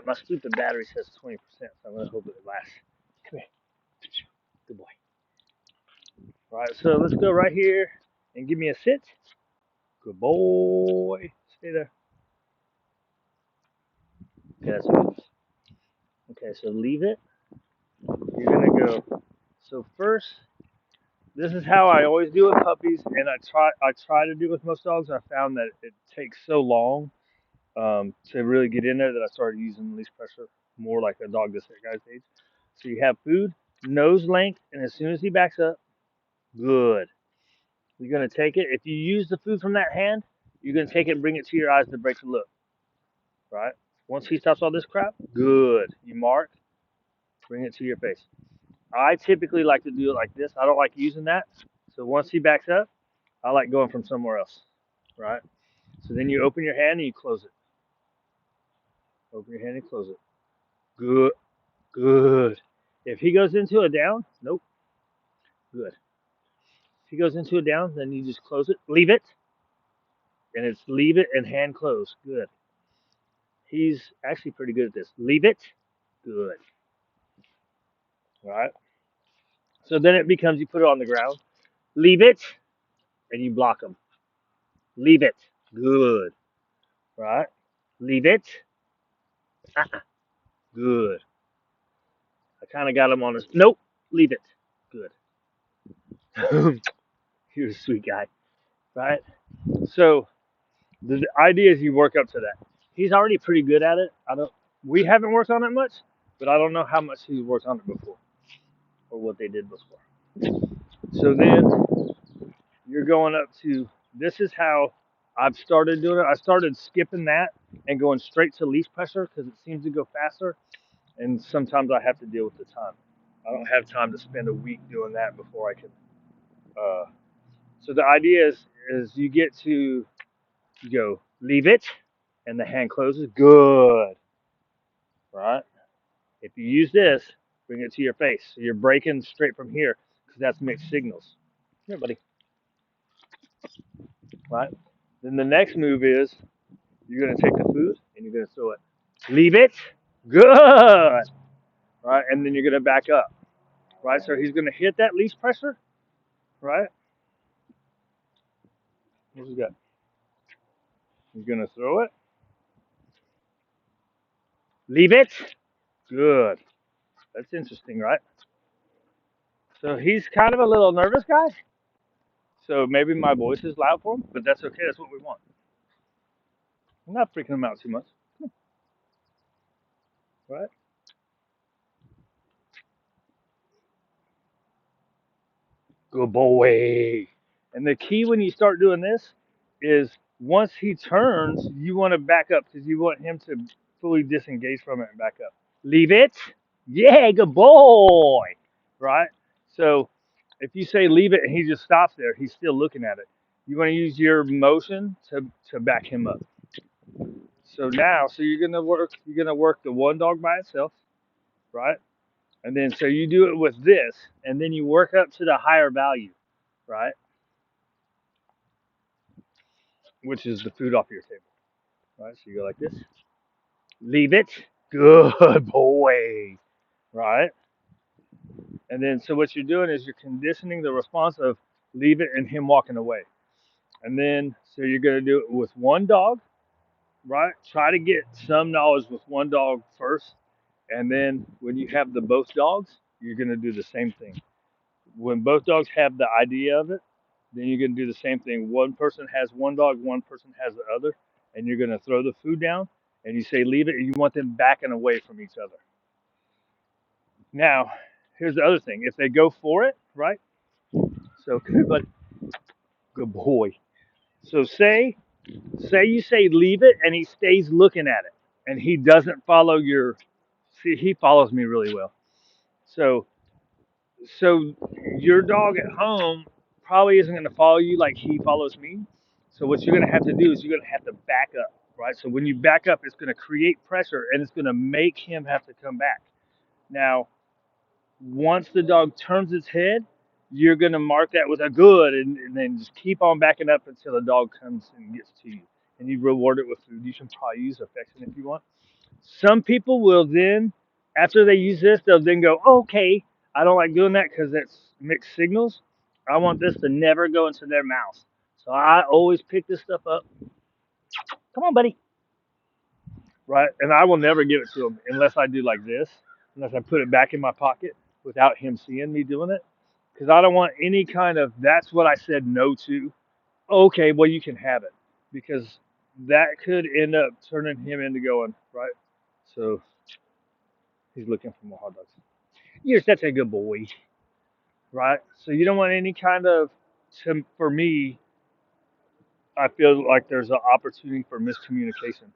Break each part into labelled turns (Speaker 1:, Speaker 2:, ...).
Speaker 1: My stupid battery says 20%, so I'm going to hope it lasts. Come here. Good boy. All right, so let's go right here and give me a sit. Good boy. Stay there. Okay, that's good. Okay, so leave it. You're going to go. So first, this is how I always do with puppies, and I try to do with most dogs. I found that it takes so long to really get in there that I started using leash pressure more like a dog this guy's age. So you have food, nose length, and as soon as he backs up, good. You're gonna take it. If you use the food from that hand, you're gonna take it and bring it to your eyes to break the look. Right? Once he stops all this crap, good. You mark, bring it to your face. I typically like to do it like this. I don't like using that. So once he backs up, I like going from somewhere else. Right? So then you open your hand and you close it. Open your hand and close it. Good. Good. If he goes into a down, nope. Good. If he goes into a down, then you just close it. Leave it. And it's leave it and hand close. Good. He's actually pretty good at this. Leave it. Good. All right. So then it becomes you put it on the ground. Leave it. And you block him. Leave it. Good. All right. Leave it. Uh-uh. Good. I kind of got him on his. Nope. Leave it. Good. You're a sweet guy. Right. So the idea is you work up to that. He's already pretty good at it. I don't. We haven't worked on it much, but I don't know how much he's worked on it before or what they did before. So then you're going up to. This is how I've started doing it. I started skipping that and going straight to leash pressure because it seems to go faster. And sometimes I have to deal with the time. I don't have time to spend a week doing that before I can. Uh, so the idea is you get to you go leave it, and the hand closes. Good. Right? If you use this, bring it to your face. So you're breaking straight from here because that's mixed signals. Here, buddy. Right? Then the next move is you're going to take the food and you're going to throw it. Leave it. Good. Right? And then you're going to back up. Right? So he's going to hit that leash pressure. Right? What's he got? He's going to throw it. Leave it. Good. That's interesting, right? So he's kind of a little nervous guy. So maybe my voice is loud for him, but that's okay. That's what we want. I'm not freaking him out too much. Right? Good boy. And the key when you start doing this is once he turns, you want to back up because you want him to fully disengage from it and back up. Leave it. Yeah, good boy. Right? So if you say leave it and he just stops there, he's still looking at it. You want to use your motion to back him up. So now, so you're gonna work the one dog by itself, right? And then so you do it with this, and then you work up to the higher value, right? Which is the food off your table, right? So you go like this, leave it, good boy, right? And then so what you're doing is you're conditioning the response of leave it and him walking away. And then so you're gonna do it with one dog, right? Try to get some knowledge with one dog first, and then when you have the both dogs, you're gonna do the same thing. When both dogs have the idea of it, then you're gonna do the same thing. One person has one dog, one person has the other, and you're gonna throw the food down, and you say leave it, and you want them backing away from each other. Now, here's the other thing: if they go for it, right? So, but good boy. So say you say leave it, and he stays looking at it, and he doesn't follow your. See, he follows me really well. So so your dog at home probably isn't going to follow you like he follows me. So what you're going to have to do is you're going to have to back up, right? So when you back up, it's going to create pressure and it's going to make him have to come back. Now, once the dog turns its head, you're going to mark that with a good, and then just keep on backing up until the dog comes and gets to you. And you reward it with food. You can probably use affection if you want. Some people will then, after they use this, they'll then go, okay, I don't like doing that because it's mixed signals. I want this to never go into their mouth. So I always pick this stuff up. Come on, buddy. Right? And I will never give it to him unless I do like this, unless I put it back in my pocket without him seeing me doing it. Because I don't want any kind of, that's what I said no to. Okay, well, you can have it. Because that could end up turning him into going, right? So he's looking for more hot dogs. You're such a good boy, right? So you don't want any kind of, for me, I feel like there's an opportunity for miscommunication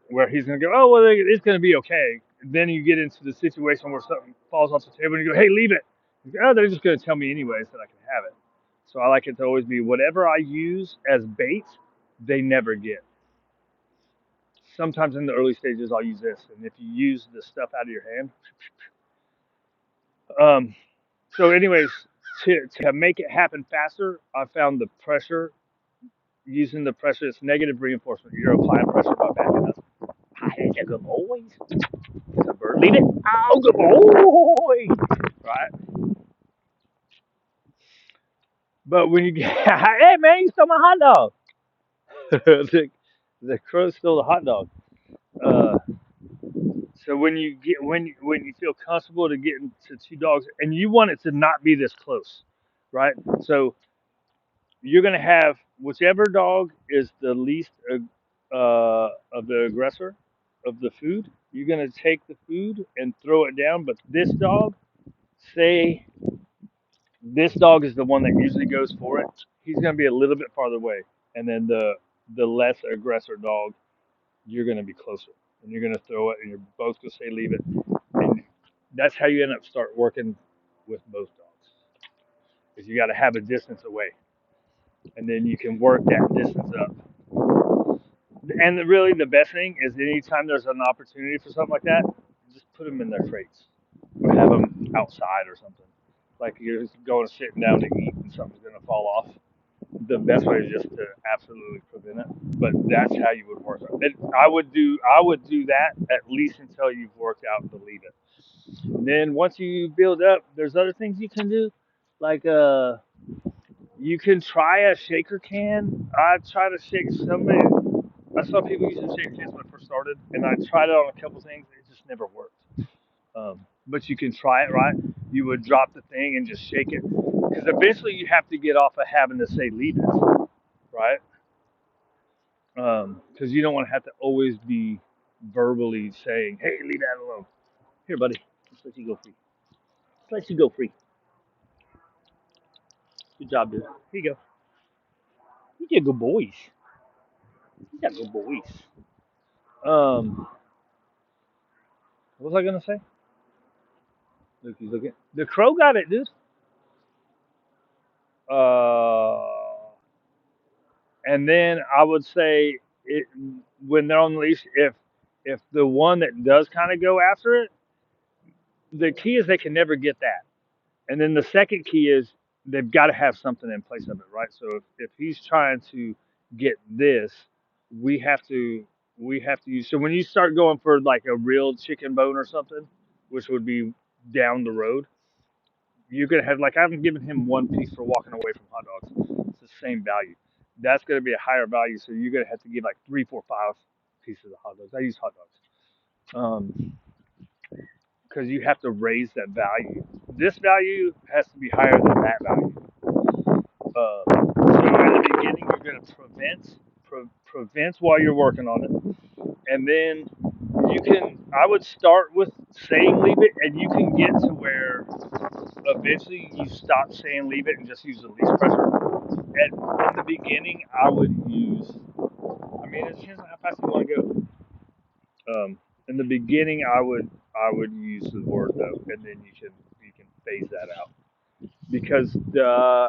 Speaker 1: where he's going to go, oh, well, it's going to be okay. Then you get into the situation where something falls off the table and you go, hey, leave it. You go, oh, they're just going to tell me anyways that I can have it. So I like it to always be whatever I use as bait, they never get. Sometimes in the early stages, I'll use this. And if you use the stuff out of your hand, um, so anyways, to make it happen faster, I found the pressure, using the pressure, it's negative reinforcement. You're applying pressure by backing up. That's a good boy. It's a bird. Leave it. Oh, good boy. Right? But when you get, hey man, you stole my hot dog. the crow stole the hot dog. Uh, so when you get when you feel comfortable to get into two dogs, and you want it to not be this close, right? So you're gonna have whichever dog is the least of the aggressor of the food. You're gonna take the food and throw it down. But this dog, say this dog is the one that usually goes for it. He's gonna be a little bit farther away, and then the less aggressor dog, you're gonna be closer, and you're gonna throw it, and you're both gonna say leave it, and that's how you end up start working with both dogs. Is you got to have a distance away, and then you can work that distance up. And really, the best thing is anytime there's an opportunity for something like that, just put them in their crates or have them outside or something. Like you're going sitting down to eat and something's going to fall off. The best way is just to absolutely prevent it. But that's how you would work it. I would do that at least until you've worked out to leave it. And then once you build up, there's other things you can do, like you can try a shaker can. I try to shake somebody. I saw people using shaker cans when I first started, and I tried it on a couple things. It just never worked. But you can try it, right? You would drop the thing and just shake it, because eventually you have to get off of having to say leave it, right? Because you don't want to have to always be verbally saying, "Hey, leave that alone." Here, buddy, let's let you go free. Let's let you go free. Good job, dude. Here you go. You did good boys. You got good boys. Um, what was I gonna say? Look, he's looking. The crow got it, dude. Uh, and then I would say it when they're on the leash, if the one that does kind of go after it, the key is they can never get that. And then the second key is they've got to have something in place of it, right? So if he's trying to get this, we have to we have to use. So when you start going for like a real chicken bone or something, which would be down the road, you're gonna have like I'm giving him one piece for walking away from hot dogs. It's the same value. That's gonna be a higher value, so you're gonna have to give like three, four, five pieces of hot dogs. I use hot dogs. Because you have to raise that value. This value has to be higher than that value. So in the beginning, you're going to prevent while you're working on it, and then you can. I would start with saying leave it, and you can get to where eventually you stop saying leave it and just use the least pressure. And in the beginning, I would use. I mean, it depends on how fast you want to go. In the beginning, I would use the word though, and then you can phase that out because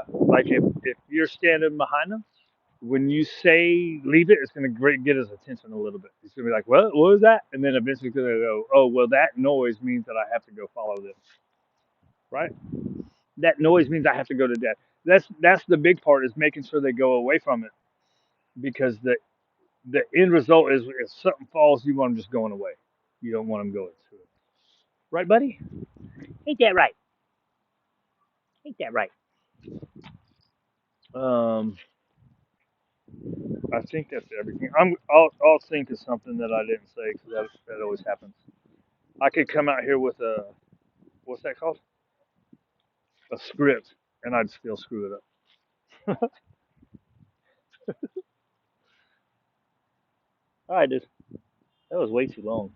Speaker 1: like if you're standing behind them, when you say leave it, it's going to get his attention a little bit. He's going to be like, what was that? And then eventually he's going to go, oh well, that noise means that I have to go follow this, right? That noise means I have to go to dad. That's the big part is making sure they go away from it because the end result is if something falls, you want them just going away. You don't want them going to it. Right, buddy? Ain't that right? Ain't that right? Um, I think that's everything. I'll think of something that I didn't say because that always happens. I could come out here with a what's that called? A script, and I'd still screw it up. All right, dude. That was way too long.